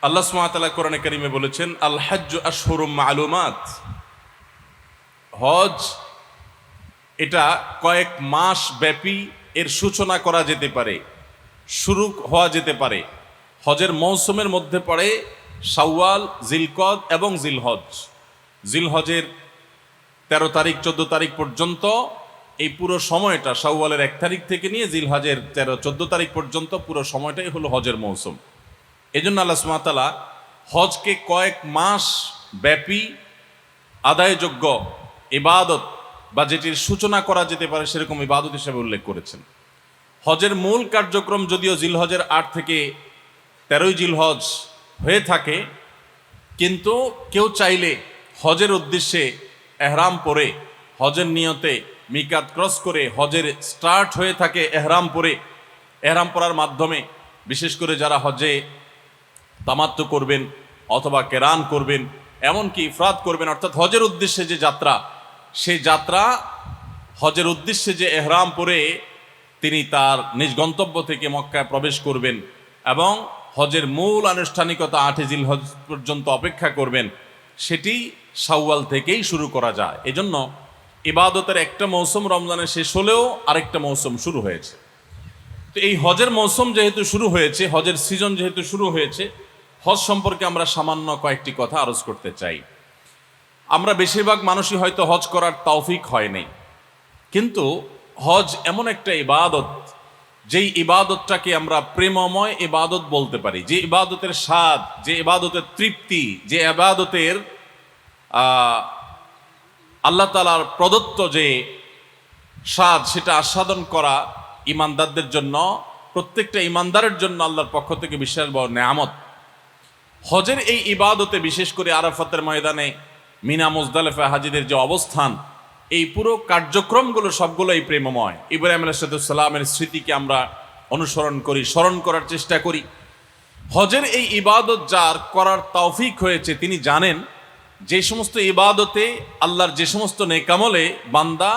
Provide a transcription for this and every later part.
আল্লাহ সুবহানাহু ওয়া তাআলা কোরআনে কারিমে বলেছেন, আল হজ্জু আশহুরুম মা'লুমাত। হজ এটা কয়েক মাস ব্যাপী, এর সূচনা করা যেতে পারে, শুরু হওয়া যেতে পারে। হজের মৌসুমের মধ্যে পড়ে শাওয়াল, জিলকদ এবং জিলহজ। জিলহজের 13 তারিখ 14 তারিখ পর্যন্ত এই পুরো সময়টা, শাওয়ালের 1 তারিখ থেকে নিয়ে জিলহজের 13-14 তারিখ পর্যন্ত পুরো সময়টাই হলো হজের মৌসুম। এই জন্য আল্লাহ সুবহানাহু ওয়া তাআলা হজকে কয়েক মাস ব্যাপী আদায়যোগ্য ইবাদত বা যেটির সূচনা করা যেতে পারে সেরকম ইবাদত হিসেবে উল্লেখ করেছেন। হজের মূল কার্যক্রম যদিও জিলহজের 8 থেকে 13 জিলহজ হয়ে থাকে, কিন্তু কেউ চাইলে হজের উদ্দেশ্যে এহরাম পরে, হজের নিয়তে মিকাত ক্রস করে হজের স্টার্ট হয়ে থাকে এহরাম পরে। এহরাম পরার মাধ্যমে বিশেষ করে যারা হজে তামাত্তু করবেন অথবা কেরান করবেন, এমনকি ইফরাদ করবেন, অর্থাৎ হজের উদ্দেশ্যে যে যাত্রা, সেই যাত্রা হজের উদ্দেশ্যে যে এহরাম পরে তিনি তার নিজ গন্তব্য থেকে মক্কায় প্রবেশ করবেন এবং হজের মূল আনুষ্ঠানিকতা 8 জিলহজ পর্যন্ত অপেক্ষা করবেন, সেটি শাওয়াল থেকেই শুরু করা যায়। এজন্য ইবাদতের একটা মৌসুম রমজানে শেষ হলেও আরেকটা মৌসুম শুরু হয়েছে। তো এই হজের মৌসুম যেহেতু শুরু হয়েছে, হজের সিজন যেহেতু শুরু হয়েছে, হজ সম্পর্কে আমরা সামান্য কয়েকটি কথা আরজ করতে চাই। আমরা বেশিরভাগ মানুষই হয়তো হজ করার তৌফিক হয় নাই, কিন্তু হজ এমন একটা ইবাদত, যেই ইবাদতটাকে আমরা প্রেমময় ইবাদত বলতে পারি, যে ইবাদতের স্বাদ, যে ইবাদতের তৃপ্তি, যে ইবাদতের আল্লাহ তাআলার প্রদত্ত যে স্বাদ, সেটা আস্বাদন করা ইমানদারদের জন্য, প্রত্যেকটা ইমানদারের জন্য আল্লাহর পক্ষ থেকে বিশাল বড় নেয়ামত। হজের এই ইবাদতে বিশেষ করে আরাফাতের ময়দানে মিনা মুজদালিফা হাজিদের যে অবস্থান, এই পুরো কার্যক্রমগুলো সবগুলোই প্রেমময়। ইব্রাহিম আলাইহিস সালামের স্মৃতিকে আমরা অনুসরণ করি, স্মরণ করার চেষ্টা করি। হজের এই ইবাদত যার করার তৌফিক হয়েছে, তিনি জানেন যে সমস্ত ইবাদতে আল্লাহর যে সমস্ত নেকামলে বান্দা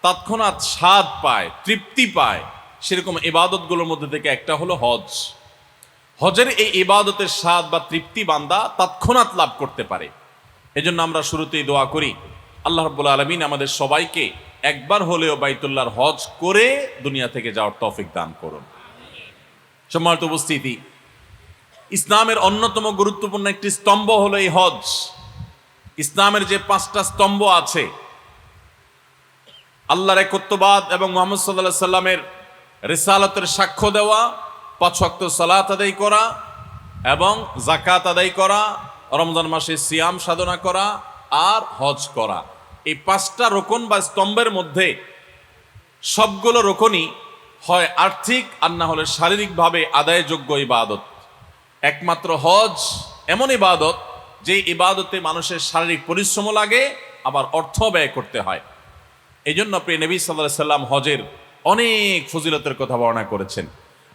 তৎক্ষণাৎ স্বাদ পায়, তৃপ্তি পায়, সেরকম ইবাদতগুলোর মধ্যে থেকে একটা হলো হজ। হজের এই ইবাদতের স্বাদ বা তৃপ্তি বান্দা তৎক্ষণাৎ লাভ করতে পারে। এজন্য আমরা শুরুতেই দোয়া করি, আল্লাহ রাব্বুল আলামিন আমাদের সবাইকে একবার হলেও বাইতুল্লাহর হজ করে দুনিয়া থেকে যাওয়ার তৌফিক দান করুন। সম্মানিত উপস্থিতি, ইসলামের অন্যতম গুরুত্বপূর্ণ একটি স্তম্ভ হলো এই হজ। ইসলামের যে 5টা স্তম্ভ আছে, আল্লাহর একত্ববাদ এবং মুহাম্মদ সাল্লাল্লাহু আলাইহি সাল্লামের রিসালাতের সাক্ষ্য দেওয়া, 5 ওয়াক্ত সালাত আদায় করা এবং যাকাত আদায় করা, রমজান মাসে সিয়াম সাধনা করা আর হজ করা, এই 5টা রোকন বা স্তম্ভের মধ্যে সবগুলো রোকনই হয় আর্থিক আর না হলে শারীরিকভাবে আদায়যোগ্য ইবাদত। একমাত্র হজ এমন ইবাদত যে ইবাদতে মানুষের শারীরিক পরিশ্রমও লাগে, আবার অর্থ ব্যয় করতে হয়। এই জন্য প্রিয় নবী সাল্লাল্লাহু আলাইহি সাল্লাম হজের অনেক ফজিলতের কথা বর্ণনা করেছেন।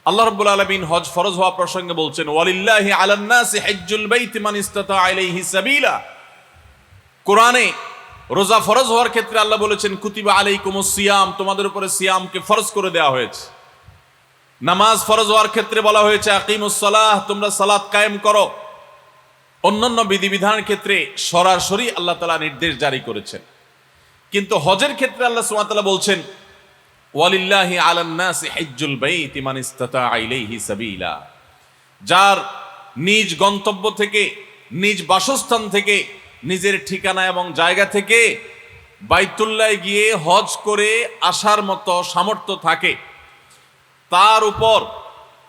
আল্লাহ রাব্বুল আলামিন হজ ফরজ হওয়া প্রসঙ্গে বলছেন, ওয়ালিল্লাহি আলান নাসি হজ্জুল বাইতি মান ইসতাতা ইলাইহি সাবিলা। কোরআনে রোজা ফরজ হওয়ার ক্ষেত্রে আল্লাহ বলেছেন, কুতিবা আলাইকুমুস সিয়াম, তোমাদের উপরে সিয়ামকে ফরজ করে দেওয়া হয়েছে। নামাজ ফরজ হওয়ার ক্ষেত্রে বলা হয়েছে, আকিমুস সালাহ, তোমরা সালাত কায়েম করো। অন্যান্য বিধিবিধানের ক্ষেত্রে সরাসরি আল্লাহ তাআলা নির্দেশ জারি করেছেন। কিন্তু হজের ক্ষেত্রে আল্লাহ সুবহানাহু ওয়া তাআলা বলছেন, ওয়ালিল্লাহি আলান নাসি হজ্জুল বাইতি মান ইসতাতা ইলাইহি সাবিলা। যার নিজ গন্তব্য থেকে, নিজ বাসস্থান থেকে, নিজের ঠিকানা এবং জায়গা থেকে বাইতুল্লাহ গিয়ে হজ করে আসার মতো সামর্থ্য থাকে, তার উপর,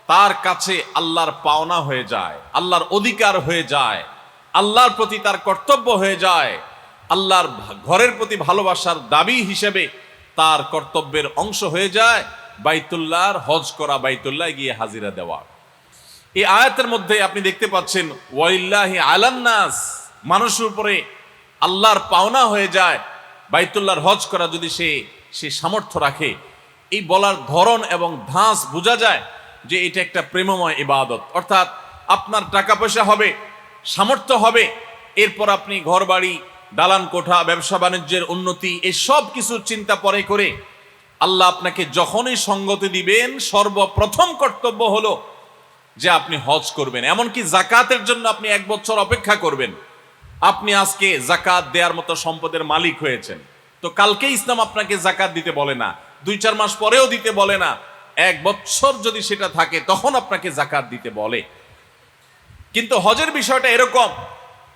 তার কাছে আল্লাহর পাওনা হয়ে যায়, আল্লাহর অধিকার হয়ে যায়, আল্লাহর প্রতি তার কর্তব্য হয়ে যায়, আল্লাহর ঘরের প্রতি ভালোবাসার দাবি হিসেবে তার কর্তব্যের অংশ হয়ে যায় বাইতুল্লাহর হজ করা, বাইতুল্লাহ গিয়ে হাজিরা দেওয়া। এই আয়াতের মধ্যে আপনি দেখতে পাচ্ছেন, ওয়ালিল্লাহি আলান নাস, মানুষের উপরে আল্লাহর পাওনা হয়ে যায় বাইতুল্লাহর হজ করা, যদি সে সামর্থ্য রাখে। এই বলার ধরন এবং ধাঁচ বোঝা যায় যে এটা একটা প্রেমময় ইবাদত। অর্থাৎ আপনার টাকা পয়সা হবে, সামর্থ্য হবে, এরপর আপনি ঘর বাড়ি, দালান কোঠা, ব্যবসা বাণিজ্যের উন্নতি, এই সব কিছুর চিন্তা পরে করে আল্লাহ আপনাকে যখনই সঙ্গতি দিবেন, সর্বপ্রথম কর্তব্য হলো যে আপনি হজ করবেন, এমনকি জাকাতের জন্য আপনি 1 বছর অপেক্ষা করবেন। আপনি আজকে জাকাত দেওয়ার মতো সম্পদের মালিক হয়েছেন, তো কালকে ইসলাম আপনাকে জাকাত দিতে বলে না, 2-4 মাস পরেও দিতে বলে না, 1 বছর যদি সেটা থাকে তখন আপনাকে জাকাত দিতে বলে। কিন্তু হজের বিষয়টা এরকম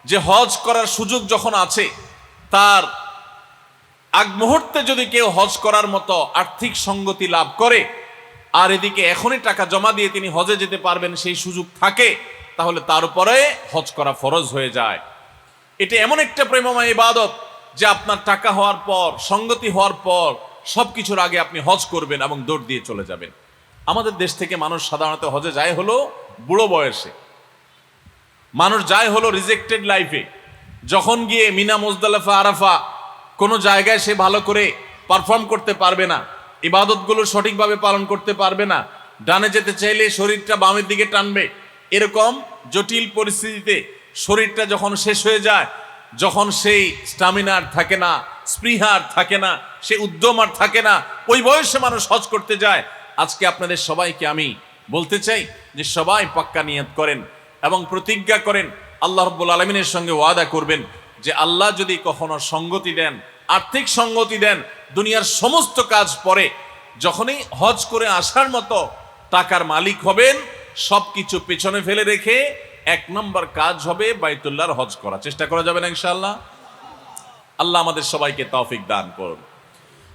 যে হজ করার সুযোগ যখন আছে, তার আগ মুহূর্তে যদি কেউ হজ করার মতো আর্থিক সঙ্গতি লাভ করে আর এদিকে এখনই টাকা জমা দিয়ে তিনি হজে যেতে পারবেন সেই সুযোগ থাকে, তাহলে তার উপরে হজ করা ফরজ হয়ে যায়। এটা এমন একটা প্রেমময় ইবাদত যে আপনার টাকা হওয়ার পর, সঙ্গতি হওয়ার পর সবকিছুর আগে আপনি হজ করবেন এবং দৌড় দিয়ে চলে যাবেন। আমাদের দেশ থেকে মানুষ সাধারণত হজে যায় হলো বুড়ো বয়সে, মানুষ যায় হলো রিজেক্টেড লাইফে, যখন গিয়ে মিনা, মুজদালিফা, আরাফা কোনো জায়গায় সে ভালো করে পারফর্ম করতে পারবে না, ইবাদতগুলো সঠিকভাবে পালন করতে পারবে না, ডানে যেতে চাইলে শরীরটা বামের দিকে টানবে, এরকম জটিল পরিস্থিতিতে শরীরটা যখন শেষ হয়ে যায়, যখন সেই স্টামিনার থাকে না, স্পৃহার থাকে না, সে উদ্যম আর থাকে না, ওই বয়সে মানুষ হজ করতে যায়। আজকে আপনাদের সবাইকে আমি বলতে চাই যে সবাই পাক্কা নিয়ত করেন এবং প্রতিজ্ঞা করেন, আল্লাহ রাব্বুল আলামিনের সঙ্গে ওয়াদা করবেন যে আল্লাহ যদি কখনো সঙ্গতি দেন, আর্থিক সঙ্গতি দেন, দুনিয়ার সমস্ত কাজ পরে যখনই হজ করে আসার মতো টাকার মালিক হবেন, সবকিছু পেছনে ফেলে রেখে 1 নম্বর কাজ হবে বাইতুল্লাহর হজ করা। চেষ্টা করা যাবে না ইনশাআল্লাহ? আল্লাহ আমাদের সবাইকে তৌফিক দান করুন।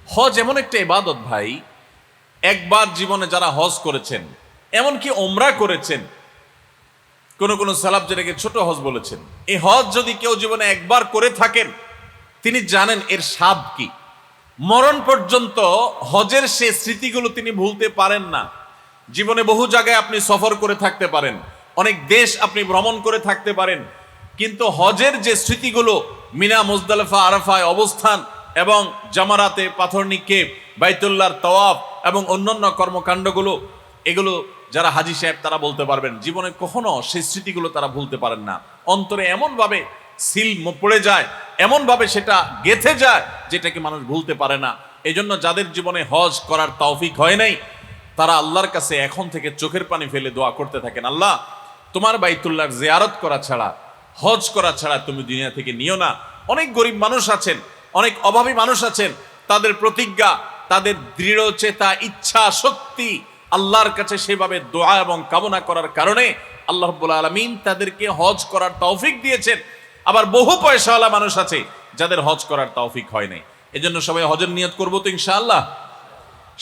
হজ এমন একটা ইবাদত ভাই, একবার জীবনে যারা হজ করেছেন, এমনকি ওমরা করেছেন, কোন সালাফ যেটাকে ছোট হজ বলেছেন, এই হজ যদি কেউ জীবনে একবার করে থাকেন, তিনি জানেন এর স্বাদ কি। মরণ পর্যন্ত হজের সে স্মৃতিগুলো তিনি ভুলতে পারেন না। জীবনে বহু জায়গায় আপনি সফর করে থাকতে পারেন, অনেক দেশ আপনি ভ্রমণ করে থাকতে পারেন, কিন্তু হজের যে স্মৃতিগুলো, মিনা, মুজদালিফা, আরাফায় অবস্থান এবং জামারাতে পাথর নিক্ষেপ, বাইতুল্লাহর তাওয়াফ এবং অন্যান্য কর্মকাণ্ডগুলো, এগুলো যারা হাজী সাহেব তারা বলতে পারবেন, জীবনে কখনো সেই স্মৃতিগুলো তারা ভুলতে পারেন না। অন্তরে এমনভাবে সিল পড়ে যায়, এমনভাবে সেটা গেঁথে যায় যেটাকে মানুষ ভুলতে পারে না। এই জন্য যাদের জীবনে হজ করার তৌফিক হয় নাই, তারা আল্লাহর কাছে এখন থেকে চোখের পানি ফেলে দোয়া করতে থাকেন, আল্লাহ তোমার বাইতুল্লাহর জিয়ারত করা ছাড়া, হজ করা ছাড়া তুমি দুনিয়া থেকে নিও না। অনেক গরিব মানুষ আছেন, অনেক অভাবী মানুষ আছেন, তাদের প্রতিজ্ঞা, তাদের দৃঢ় চেতা, ইচ্ছা শক্তি আল্লাহর কাছে সেভাবে দোয়া এবং কামনা করার কারণে আল্লাহ রাব্বুল আলামিন তাদেরকে হজ করার তৌফিক দিয়েছেন। আবার বহু পয়সাওয়ালা মানুষ আছে যাদের হজ করার তৌফিক হয় নাই। এজন্য সবাই হজের নিয়ত করবো তো ইনশাআল্লাহ।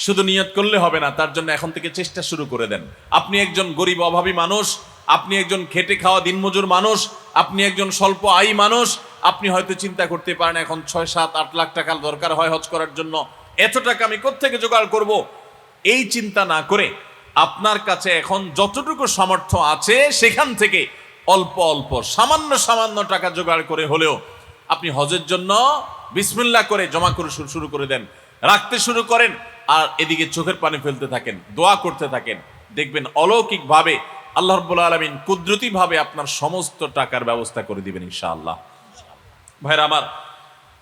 শুধু নিয়ত করলে হবে না, তার জন্য এখন থেকে চেষ্টা শুরু করে দেন। আপনি একজন গরিব অভাবী মানুষ, আপনি একজন খেটে খাওয়া দিনমজুর মানুষ, আপনি একজন স্বল্প আয়ী মানুষ, আপনি হয়তো চিন্তা করতে পারেন এখন 6-7-8 লাখ টাকা দরকার হয় হজ করার জন্য, এত টাকা আমি কোত্থেকে জোগাড় করব? এই চিন্তা না করে আপনার কাছে এখন যতটুকু সামর্থ্য আছে সেখান থেকে অল্প অল্প সামান্য সামান্য টাকা জোগাড় করে হলেও আপনি হজের জন্য বিসমিল্লাহ করে জমা করে শুরু করে দেন, রাখতে শুরু করেন, আর এদিকে চোখের পানি ফেলতে থাকেন, দোয়া করতে থাকেন। দেখবেন অলৌকিকভাবে আল্লাহ রাব্বুল আলামিন কুদরতিভাবে আপনার সমস্ত টাকার ব্যবস্থা করে দিবেন ইনশাআল্লাহ। ভাইরা আমার,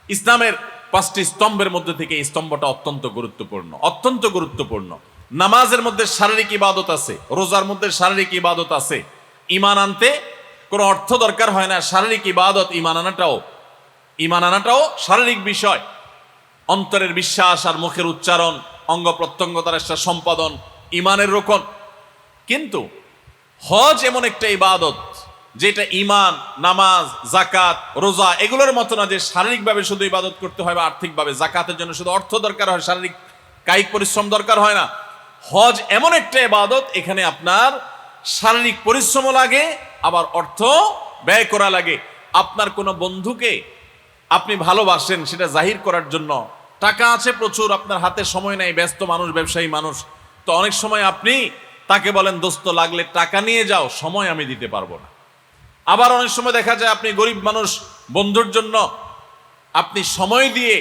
ইসলামের 5টি স্তম্ভের মধ্যে থেকে এই স্তম্ভটা অত্যন্ত গুরুত্বপূর্ণ, অত্যন্ত গুরুত্বপূর্ণ। নামাজের মধ্যে শারীরিক ইবাদত আছে, রোজার মধ্যে শারীরিক ইবাদত আছে। ঈমান আনতে কোনো অর্থ দরকার হয় না, শারীরিক ইবাদত, ঈমান আনাটাও শারীরিক বিষয়। অন্তরের বিশ্বাস আর মুখের উচ্চারণ, অঙ্গ প্রত্যঙ্গ দ্বারা সম্পাদন ঈমানের রোকন। কিন্তু হজ এমন একটা ইবাদত যেটা ঈমান, নামাজ, যাকাত, রোজা এগুলোর মতো না যে শারীরিকভাবে শুধু ইবাদত করতে হয় বা আর্থিকভাবে। যাকাতের জন্য শুধু অর্থ দরকার হয়, শারীরিক কায়িক পরিশ্রম দরকার হয় না। হজ এমন একটা ইবাদত, এখানে আপনার শারীরিক পরিশ্রমও লাগে, আবার অর্থ ব্যয় করা লাগে। আপনার কোনো বন্ধুকে আপনি ভালোবাসেন, সেটা জাহির করার জন্য টাকা আছে প্রচুর, আপনার হাতে সময় নেই, ব্যস্ত মানুষ, ব্যবসায়ী মানুষ, তো অনেক সময় আপনি তাকে বলেন দোস্ত লাগলে টাকা নিয়ে যাও, সময় আমি দিতে পারবো না। আবার অনেক সময় দেখা যায় আপনি গরিব মানুষ, বন্ধুর জন্য আপনি সময় দিয়ে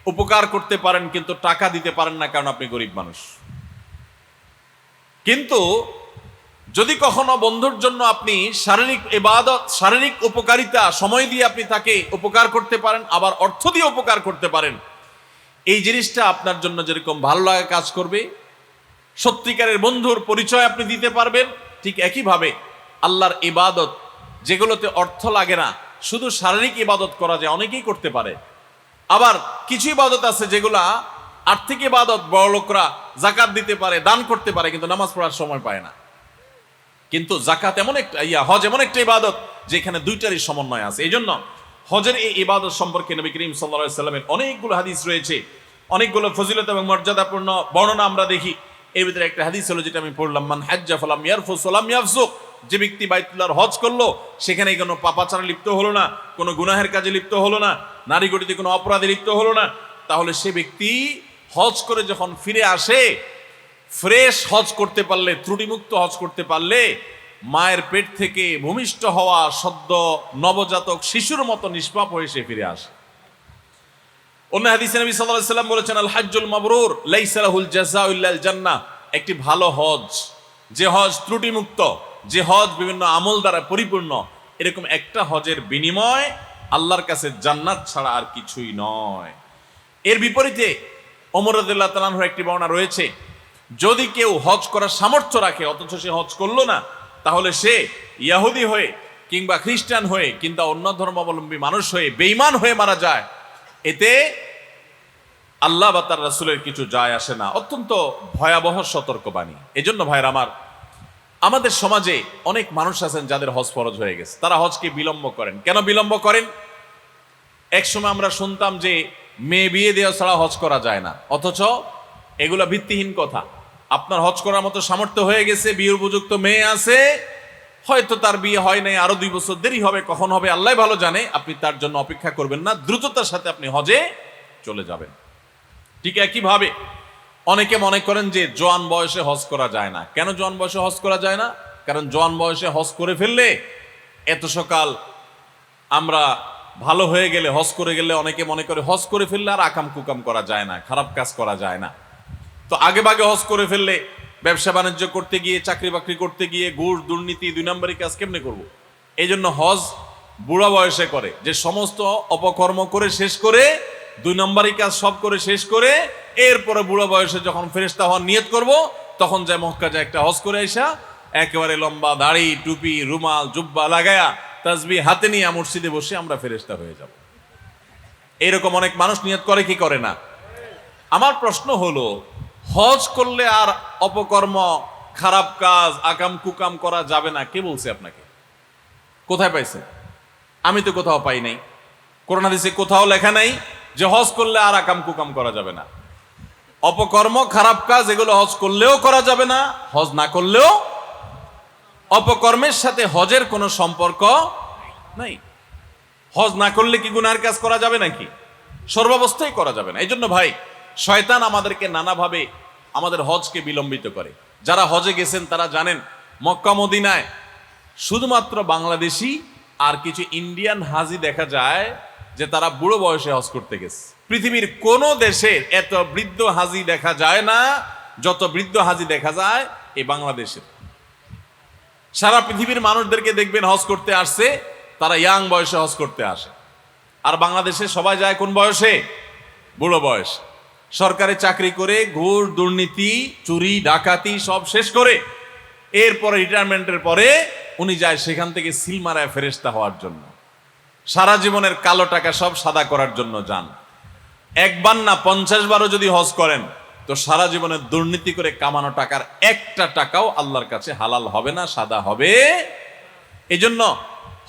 উপকার করতে পারেন কিন্তু টাকা দিতে পারেন না, কারণ আপনি গরিব মানুষ। কিন্তু যদি কখনো বন্ধুর জন্য আপনি শারীরিক ইবাদত, শারীরিক উপকারিতা, সময় দিয়ে আপনি তাকে উপকার করতে পারেন, আবার অর্থ দিয়ে উপকার করতে পারেন, এই জিনিসটা আপনার জন্য যেরকম ভালো লাগা কাজ করবে, সত্যিকারের বন্ধুর পরিচয় আপনি দিতে পারবেন, ঠিক একইভাবে আল্লাহর ইবাদত যেগুলোতে অর্থ লাগে না, শুধু শারীরিক ইবাদত করা যায়, অনেকেই করতে পারে। আবার কিছু ইবাদত আছে যেগুলা আর্থিক ইবাদত, বড় লোকরা জাকাত দিতে পারে, দান করতে পারে, কিন্তু নামাজ পড়ার সময় পায় না। কিন্তু জাকাত এমন একটা হজ এমন একটা ইবাদত যেখানে দুইটারই সমন্বয় আছে। এই জন্য হজের এই ইবাদত সম্পর্কে নবী করিম সাল্লাল্লাহু আলাইহি সাল্লামের অনেকগুলো হাদিস রয়েছে, অনেকগুলো ফজিলত এবং মর্যাদাপূর্ণ বর্ণনা আমরা দেখি। এর ভিতরে একটা হাদিস হলো যেটা আমি পড়লাম, মান হাজ্জা ফালাম ইয়ারফুস ওয়ালাম ইয়াফসুক, যে ব্যক্তি বাইতুল্লাহর হজ করলো, সেখানে কোনো পাপাচারে লিপ্ত হলো না, কোনো গুনাহের কাজে লিপ্ত হলো না, নারী গতিতে কোনো অপরাধে লিপ্ত হলো না, তাহলে সে ব্যক্তি হজ করে যখন ফিরে আসে, ফ্রেশ হজ করতে পারলে, ত্রুটিমুক্ত হজ করতে পারলে, মায়ের পেট থেকে ভূমিষ্ঠ হওয়া সদ্য নবজাতক শিশুর মতো নিষ্পাপ হয়ে সে ফিরে আসে। অন্য হাদিসে নবী সাল্লাল্লাহু আলাইহি ওয়াসাল্লাম বলেছেন, আল হাজ্জুল মাবরুর লাইসা লাহুল জাযাউ ইল্লাল জান্নাহ, একটি ভালো হজ, যে হজ ত্রুটিমুক্ত, যে হজ বিভিন্ন আমল দ্বারা পরিপূর্ণ, এরকম একটা হজের বিনিময় আল্লাহর কাছে জান্নাত ছাড়া আর কিছুই নয়। এর বিপরীতে ওমর রাদিয়াল্লাহু তাআলা আনহুর একটি বর্ণনা রয়েছে, যদি কেউ হজ করার সামর্থ্য রাখে অথচ সে হজ করলো না, তাহলে সে ইহুদি হয়ে কিংবা খ্রিস্টান হয়ে কিংবা অন্য ধর্মাবলম্বী মানুষ হয়ে বেঈমান হয়ে মারা যায়, এতে আল্লাহ বা তার রাসূলের কিছু যায় আসে না। অত্যন্ত ভয়াবহ সতর্কবাণী। এজন্য ভাইরা আমার, আমাদের সমাজে অনেক মানুষ আছেন যাদের হজ ফরজ হয়ে গেছে, তারা হজকে বিলম্ব করেন। কেন বিলম্ব করেন? এক সময় আমরা শুনতাম যে মেয়ে বিয়ে দেওয়া ছাড়া হজ করা যায় না, অথচ এগুলা ভিত্তিহীন কথা। আপনার হজ করার মতো সামর্থ্য হয়ে গেছে, বিয়ের উপযুক্ত মেয়ে আছে, হয়তো তার বিয়ে হয় নাই, আরো 2 বছর দেরি হবে, কখন হবে আল্লাহ ভালো জানে, আপনি তার জন্য অপেক্ষা করবেন না, দ্রুততার সাথে আপনি হজে চলে যাবেন। ঠিক একইভাবে অনেকে মনে করেন যে জোয়ান বয়সে হজ করা যায় না। কেন জোয়ান বয়সে হজ করা যায় না? কারণ জোয়ান বয়সে হজ করে ফেললে, এত সকাল আমরা ভালো হয়ে গেলে, হজ করে গেলে, অনেকে মনে করে হজ করে ফেললে আর আকাম কুকাম করা যায় না, খারাপ কাজ করা যায় না। তো আগে ভাগে হজ করে ফেললে ব্যবসা বাণিজ্য করতে গিয়ে, চাকরি বাকরি করতে গিয়ে ঘুষ, দুর্নীতি, 2 নম্বরী কাজ কেমনে করব? এই জন্য হজ বুড়া বয়সে করে, যে সমস্ত অপকর্ম করে শেষ করে, 2 নম্বরী কাজ সব করে শেষ করে, এরপরে বুড়া বয়সে যখন ফেরেশতা হওয়ার নিয়ত করব, তখন যায় মক্কা যায় একটা হজ করে আইসা একেবারে লম্বা দাড়ি, টুপি, রুমাল, জুব্বা লাগায়া তাসবিহ হাতে নিয়ে মসজিদে বসে আমরা ফেরেশতা হয়ে যাব। এরকম অনেক মানুষ নিয়ত করে কি করে না? আমার প্রশ্ন হলো, হজ করলে আর অপকর্ম, খারাপ কাজ, আকাম কুকাম করা যাবে না, কে বলছে আপনাকে? কোথায় পাইছেন? আমি তো কোথাও পাই নাই। কোরআন হাদিসে কোথাও লেখা নাই যে হজ করলে আর আকাম কুকাম করা যাবে না। অপকর্ম, খারাপ কাজ এগুলো হজ করলেও করা যাবে না, হজ না করলেও। অপকর্মের সাথে হজের কোনো সম্পর্ক নাই। হজ না করলে কি গুনার কাজ করা যাবে নাকি? সর্বাবস্থায় করা যাবে না। এই জন্য ভাই, শয়তান আমাদেরকে নানাভাবে আমাদের হজকে বিলম্বিত করে। যারা হজে গেছেন তারা জানেন, মক্কা মদিনায় শুধুমাত্র বাংলাদেশি আর কিছু ইন্ডিয়ান হাজি দেখা যায় যে তারা বুড়ো বয়সে হজ করতে গেছে। পৃথিবীর কোন দেশের এত বৃদ্ধ হাজি দেখা যায় না যত বৃদ্ধ হাজি দেখা যায় এই বাংলাদেশের। সারা পৃথিবীর মানুষদেরকে দেখবেন হজ করতে আসছে, তারা ইয়াং বয়সে হজ করতে আসে। আর বাংলাদেশে সবাই যায় কোন বয়সে? বুড়ো বয়স। সরকারি চাকরি করে ঘুষ, দুর্নীতি, চুরি, ডাকাতি সব শেষ করে এরপরে রিটায়ারমেন্টের পরে উনি যায় সেখান থেকে সিল মারায় ফেরেশতা হওয়ার জন্য। সারা জীবনের কালো টাকা সব সাদা করার জন্য যান। একবার না 50 বারও যদি হজ করেন, তো সারা জীবনের দুর্নীতি করে কামানো টাকার একটা টাকাও আল্লাহর কাছে হালাল হবে না, সাদা হবে। এই জন্য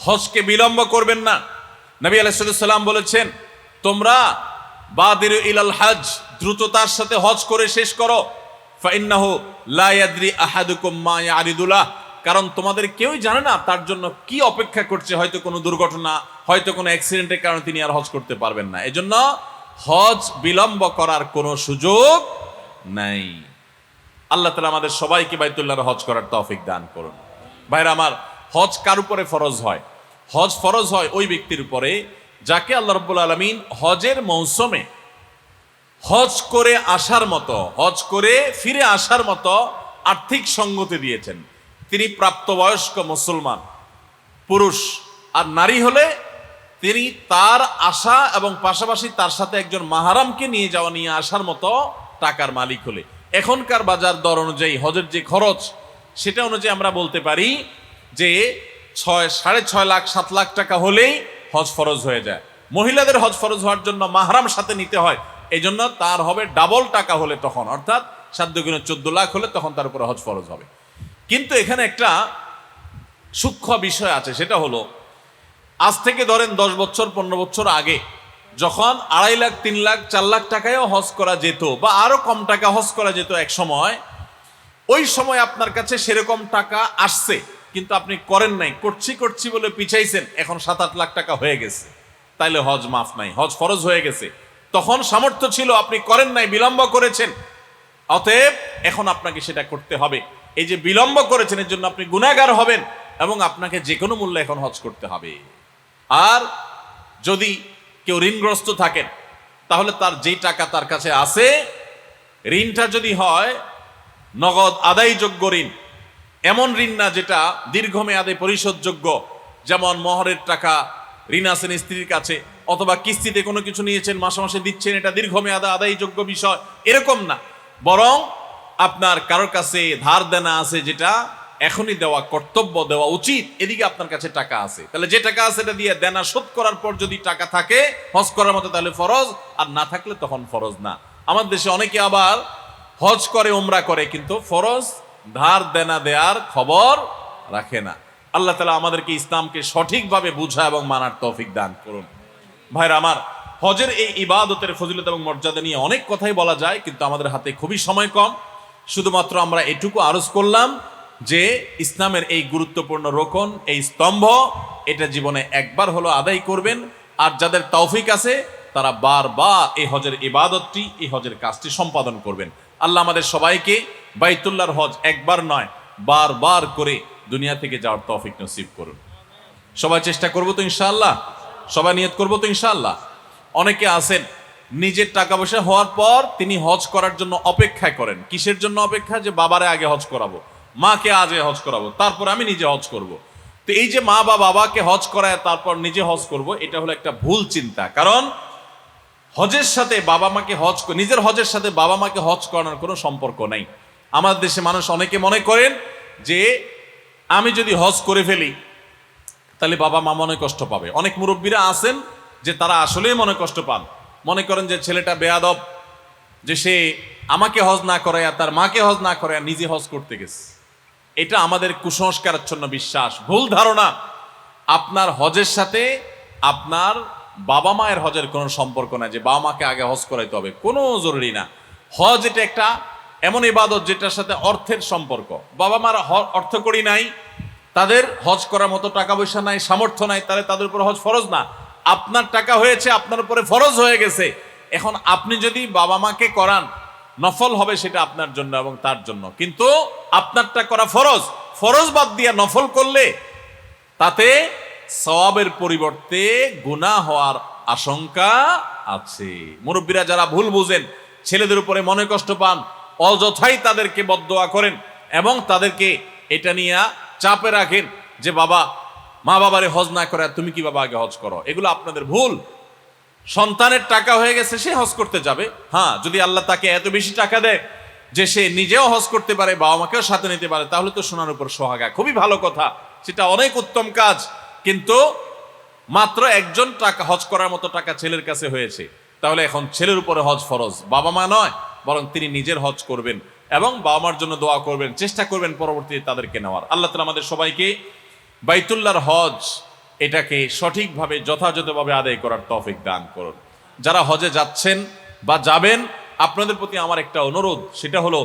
হজকে বিলম্ব করবেন না। নবী আলাইহিস সালাম বলেছেন, তোমরা বাদিরু ইলাল হজ, দ্রুততার সাথে হজ করে শেষ করো। ফাইন্নাহু লা ইয়াদরি আহাদুকুম মা ইয়ারিদুলাহ, কারণ তোমাদের কেউই জানে না তার জন্য কি অপেক্ষা করছে। হয়তো কোনো দুর্ঘটনা, হয়তো কোনো অ্যাক্সিডেন্টের কারণে তিনি আর হজ করতে পারবেন না। এজন্য হজ বিলম্ব করার কোনো সুযোগ নাই। আল্লাহ তাআলা আমাদের সবাইকে বাইতুল্লাহর হজ করার তৌফিক দান করুন। ভাইরা আমার, হজ কার উপরে ফরজ হয়? হজ ফরজ হয় ওই ব্যক্তির উপরে যাকে আল্লাহ রাব্বুল আলামিন হজের মৌসুমে হজ করে আসার মতো, হজ করে ফিরে আসার মতো আর্থিক সঙ্গতি দিয়েছেন। তিনি প্রাপ্তবয়স্ক মুসলমান পুরুষ, আর নারী হলে তিনি তার আসা এবং পাশাপাশি তার সাথে একজন মাহারামকে নিয়ে আসার মতো টাকার মালিক হলে। এখনকার বাজার দর অনুযায়ী হজের যে খরচ, সেটা অনুযায়ী আমরা বলতে পারি যে 6.5 লাখ 7 লাখ টাকা হলেই হজ ফরজ হয়ে যায়। মহিলাদের হজ ফরজ হওয়ার জন্য মাহরাম সাথে নিতে হয়, এই জন্য তার হবে ডাবল টাকা হলে তখন, অর্থাৎ 7 দুগুণে 14 লাখ হলে তখন তার উপরে হজ ফরজ হবে। কিন্তু এখানে একটা সূক্ষ্ম বিষয় আছে, সেটা হলো আজ থেকে ধরেন 10 বছর 15 বছর আগে যখন 2.5 লাখ 3 লাখ 4 লাখ টাকায়ও হজ করা যেত বা আরো কম টাকা হজ করা যেত এক সময়, ওই সময় আপনার কাছে সেরকম টাকা আসছে কিন্তু আপনি করেন নাই, করছি বলে পিছাইছেন, এখন 7-8 লাখ টাকা হয়ে গেছে, তাইলে হজ মাফ নাই, হজ ফরজ হয়ে গেছে। তখন সামর্থ্য ছিল, আপনি করেন নাই, বিলম্ব করেছেন, অতএব এখন আপনাকে সেটা করতে হবে। এই যে বিলম্ব করেছেন এর জন্য আপনি গুনাহগার হবেন এবং আপনাকে যে কোনো মূল্যে এখন হজ করতে হবে। আর যদি কেউ ঋণগ্রস্ত থাকেন তাহলে তার যেই টাকা তার কাছে আছে, ঋণটা যদি হয় নগদ আদায়যোগ্য ঋণ, এমন ঋণ না যেটা দীর্ঘমেয়াদে পরিশোধযোগ্য, যেমন মোহরের টাকা ঋণ আছেন স্ত্রীর কাছে, অথবা কিস্তিতে কোনো কিছু নিয়েছেন মাসে মাসে দিচ্ছেন, এটা দীর্ঘমেয়াদে আদায়যোগ্য বিষয়, এরকম না, বরং আপনার কারোর কাছে ধার দেনা আছে যেটা এখনই দেওয়া কর্তব্য, দেওয়া উচিত, এদিকে আপনার কাছে টাকা আছে, তাহলে যে টাকা আছে এটা দিয়ে দেনা শোধ করার পর যদি টাকা থাকে হজ করার মতো তাহলে ফরজ, আর না থাকলে তখন ফরজ না। আমাদের দেশে অনেকে আবার হজ করে উমরা করে কিন্তু ফরজ ধার দেনা দেওয়ার খবর রাখে না। আল্লাহ তাআলা আমাদেরকে ইসলামকে সঠিকভাবে বুঝা এবং মানার তৌফিক দান করুন। ভাইরা আমার, হজের এই ইবাদতের ফজিলত এবং মর্যাদা নিয়ে অনেক কথাই বলা যায়, কিন্তু আমাদের হাতে খুবই সময় কম। শুধুমাত্র আমরা এটুকু আরজ করলাম যে ইসলামের এই গুরুত্বপূর্ণ রোকন, এই স্তম্ভ, এটা জীবনে একবার হলো আদায় করবেন, আর যাদের তৌফিক আছে তারা বারবার এই হজের ইবাদতটি, এই হজের কাজটি সম্পাদন করবেন। আল্লাহ আমাদের সবাইকে বাইতুল্লাহর হজ একবার নয় বারবার করে দুনিয়া থেকে যাওয়ার তৌফিক নসিব করুন। সবাই চেষ্টা করবো তো ইনশাআল্লাহ, সবাই নিয়ত করবো তো ইনশাআল্লাহ। অনেকে আছেন নিজের টাকা পয়সা হওয়ার পর তিনি হজ করার জন্য অপেক্ষা করেন। কিসের জন্য অপেক্ষা? যে বাবারে আগে হজ করাবো, মাকে আগে হজ করাবো, তারপর আমি নিজে হজ করব। তো এই যে মা বা বাবাকে হজ করায় তারপর নিজে হজ করব, এটা হলো একটা ভুল চিন্তা। কারণ হজের সাথে বাবা মাকে হজ, নিজের হজের সাথে বাবা মাকে হজ করানোর কোনো সম্পর্ক নাই। আমাদের দেশে মানুষ অনেকে মনে করেন যে আমি যদি হজ করে ফেলি তাহলে বাবা মা মনে কষ্ট পাবে। অনেক মুরব্বীরা আছেন যে তারা আসলেই মনে কষ্ট পান, মনে করেন যে ছেলেটা বেয়াদব, যে সে আমাকে হজ না করায় তার মাকে হজ না করায় নিজে হজ করতে গেছে। এটা আমাদের কুসংস্কারাচ্ছন্ন বিশ্বাস, ভুল ধারণা। আপনার হজের সাথে আপনার বাবা মায়ের হজের কোনো সম্পর্ক নাই যে বাবা মাকে আগে হজ করাইতে হবে, কোনো জরুরি না। হজ এটা একটা এমন ইবাদত যেটার সাথে অর্থের সম্পর্ক। বাবা মার অর্থ করি নাই, তাদের হজ করার মতো টাকা পয়সা নাই, সামর্থ্য নাই, তাহলে তাদের উপর হজ ফরজ না। আপনার টাকা হয়েছে, আপনার উপরে ফরজ হয়ে গেছে, এখন আপনি যদি বাবা মাকে করান নফল হবে সেটা আপনার জন্য এবং তার জন্য, কিন্তু আপনারটা করা ফরজ। ফরজ বাদ দিয়া নফল করলে তাতে সওয়াবের পরিবর্তে গুনাহ হওয়ার আশঙ্কা আছে। মুরব্বীরা যারা ভুল বুঝেন, ছেলেদের উপরে মনে কষ্ট পান, অযথাই তাদেরকে বদদোয়া করেন এবং তাদেরকে এটা নিয়ে চাপে রাখেন যে বাবা মা বাবারে হজ না করে তুমি কি বাবা আগে হজ করো, এগুলো আপনাদের ভুল। সন্তানের টাকা হয়ে গেছে, সে হজ করতে যাবে। হ্যাঁ, যদি আল্লাহ তাকে এত বেশি টাকা দেয় যে সে নিজেও হজ করতে পারে, বাবা মাকেও সাথে নিতে পারে, তাহলে তো সোনার উপর সোহাগা, খুবই ভালো কথা, সেটা অনেক উত্তম কাজ। কিন্তু মাত্র একজন টাকা হজ করার মতো টাকা ছেলের কাছে হয়েছে, তাহলে এখন ছেলের উপরে হজ ফরজ, বাবা মা নয়, বরং তিনি নিজের হজ করবেন এবং বাবা মার জন্য দোয়া করবেন, চেষ্টা করবেন পরবর্তীতে তাদেরকে নেওয়ার। আল্লাহ তাআলা আমাদের সবাইকে বাইতুল্লাহর হজ এটাকে সঠিকভাবে যথাযথভাবে আদায় করার তৌফিক দান করুন। যারা হজে যাচ্ছেন বা যাবেন, আপনাদের প্রতি আমার একটা অনুরোধ, সেটা হলো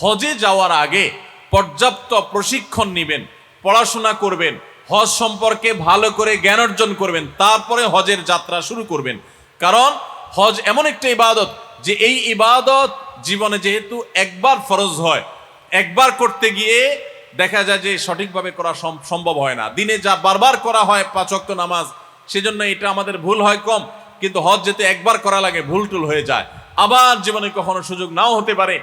হজে যাওয়ার আগে পর্যাপ্ত প্রশিক্ষণ নেবেন, পড়াশোনা করবেন, হজ সম্পর্কে ভালো করে জ্ঞান অর্জন করবেন, তারপরে হজের যাত্রা শুরু করবেন। কারণ হজ এমন একটা ইবাদত যে এই ইবাদত জীবনে যেহেতু একবার ফরজ হয়, একবার করতে গিয়ে দেখা যায় যে সঠিকভাবে করা সম্ভব হয় না। দিনে যা বারবার করা হয় 5 ওয়াক্ত নামাজ, সেজন্য এটা আমাদের ভুল হয় কম, কিন্তু হজ যেতে একবার করা লাগে ভুল টুল হয়ে যায়, আবার জীবনে কখনো সুযোগ নাও হতে পারে।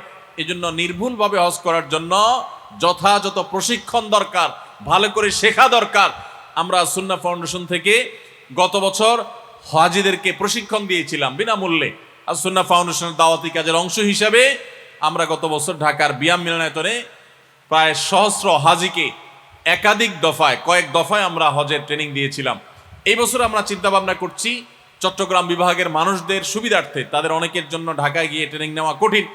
এজন্য নির্ভুলভাবে হজ করার জন্য যথাযথ প্রশিক্ষণ দরকার, ভালো করে শেখা দরকার। আমরা সুন্নাহ ফাউন্ডেশন থেকে গত বছর হাজিদেরকে প্রশিক্ষণ দিয়েছিলাম বিনামূল্যে। আর সুন্নাহ ফাউন্ডেশনের দাওয়াতি কাজের অংশ হিসাবে আমরা গত বছর ঢাকার বিয়াম মিলনায়তনে প্রায় সহস্র হাজিকে একাধিক দফায় কয়েক দফায় আমরা হজের ট্রেনিং দিয়েছিলাম। এই বছর আমরা চিন্তা ভাবনা করছি চট্টগ্রাম বিভাগের মানুষদের সুবিধার্থে, তাদের অনেকের জন্য ঢাকায় গিয়ে ট্রেনিং নেওয়া কঠিন,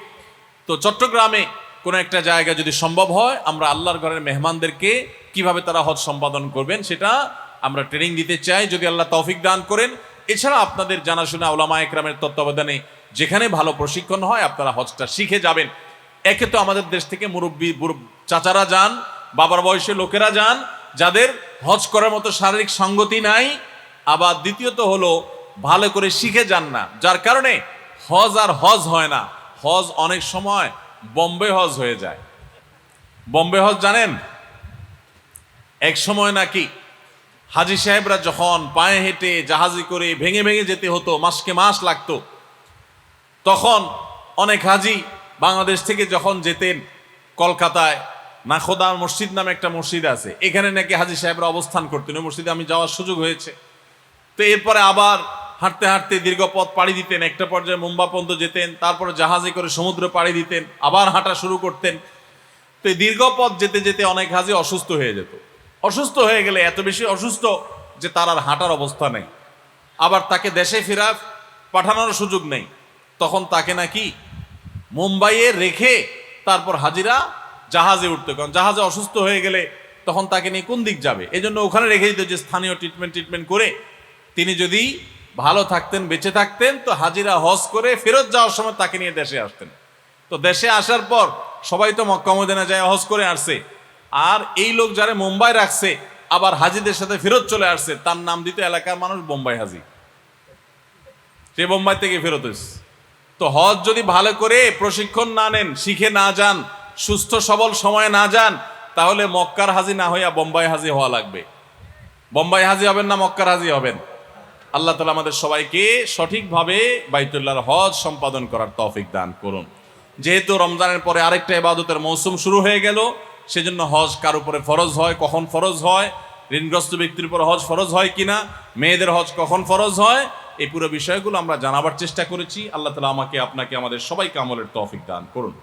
তো চট্টগ্রামে কোনো একটা জায়গা যদি সম্ভব হয় আমরা আল্লাহর ঘরের মেহমানদেরকে কিভাবে তারা হজ সম্পাদন করবেন সেটা আমরা ট্রেনিং দিতে চাই, যদি আল্লাহ তৌফিক দান করেন। এছাড়া আপনাদের জানাশোনা উলামা একরামের তত্ত্বাবধানে যেখানে ভালো প্রশিক্ষণ হয় আপনারা হজটা শিখে যাবেন। একে তো আমাদের দেশ থেকে মুরব্বী চাচারা যান, বাবার বয়সে লোকেরা যান যাদের হজ করার মতো শারীরিক সঙ্গতি নাই, আবার দ্বিতীয়ত হলো ভালো করে শিখে যান না, যার কারণে হজ আর হজ হয় না। হজ অনেক সময় বম্বে হজ হয়ে যায়। বম্বে হজ জানেন? এক সময় নাকি হাজি সাহেবরা যখন পায়ে হেঁটে জাহাজে করে ভেঙে ভেঙে যেতে হতো, মাসকে মাস লাগতো, তখন অনেক হাজি বাংলাদেশ থেকে যখন যেতেন কলকাতায় নাখোদা মসজিদ নামে একটা মসজিদ আছে, এখানে নাকি হাজি সাহেবরা অবস্থান করতেন। ওই মসজিদে আমি যাওয়ার সুযোগ হয়েছে। তো এরপরে আবার হাঁটতে হাঁটতে দীর্ঘ পথ পাড়ি দিতেন, একটা পর্যায়ে মুম্বা পর্যন্ত যেতেন, তারপরে জাহাজে করে সমুদ্র পাড়ি দিতেন, আবার হাঁটা শুরু করতেন। তো এই দীর্ঘ পথ যেতে যেতে অনেক হাজি অসুস্থ হয়ে যেত। অসুস্থ হয়ে গেলে এত বেশি অসুস্থ যে তার আর হাঁটার অবস্থা নেই, আবার তাকে দেশে ফেরা পাঠানোর সুযোগ নেই, তখন তাকে নাকি মুম্বাইয়ে রেখে তারপর হাজিরা জাহাজে উঠতো, কারণ জাহাজে অসুস্থ হয়ে গেলে তখন তাকে নিয়ে কোন দিক যাবে, এই জন্য ওখানে রেখে দিত যে স্থানীয় ট্রিটমেন্ট করে তিনি যদি ভালো থাকতেন, বেঁচে থাকতেন, তো হাজিরা হজ করে ফেরত যাওয়ার সময় তাকে নিয়ে দেশে আসতেন। তো দেশে আসার পর সবাই তো মক্কা মদিনা যায় হজ করে আসছে, আর এই লোক যারা মুম্বাই রাখছে আবার হাজিদের সাথে ফেরত চলে আসছে, তার নাম দিত এলাকার মানুষ বোম্বাই হাজি। সে বোম্বাই থেকে ফেরত এসছে। তো হজ যদি ভালো করে প্রশিক্ষণ না নেন, শিখে না যান, সুস্থ সবল সময়ে না যান, তাহলে মক্কার হাজি না হইয়া বোম্বাই হাজি হওয়া লাগবে। বোম্বাই হাজি হবেন না মক্কার হাজি হবেন? আল্লাহ তাআলা আমাদের সবাইকে সঠিকভাবে বাইতুল্লাহর হজ সম্পাদন করার তৌফিক দান করুন। যেহেতু রমজানের পরে আরেকটা ইবাদতের মৌসুম শুরু হয়ে গেল, সেজন্য হজ কার উপরে ফরজ হয়, কখন ফরজ হয়, ঋণগ্রস্ত ব্যক্তির উপর হজ ফরজ হয় কিনা, মেয়েদের হজ কখন ফরজ হয়, এই পুরো বিষয়গুলো আমরা জানাবার চেষ্টা করেছি। আল্লাহ তাআলা আমাকে, আপনাকে, আমাদের সবাইকে আমলের তৌফিক দান করুন।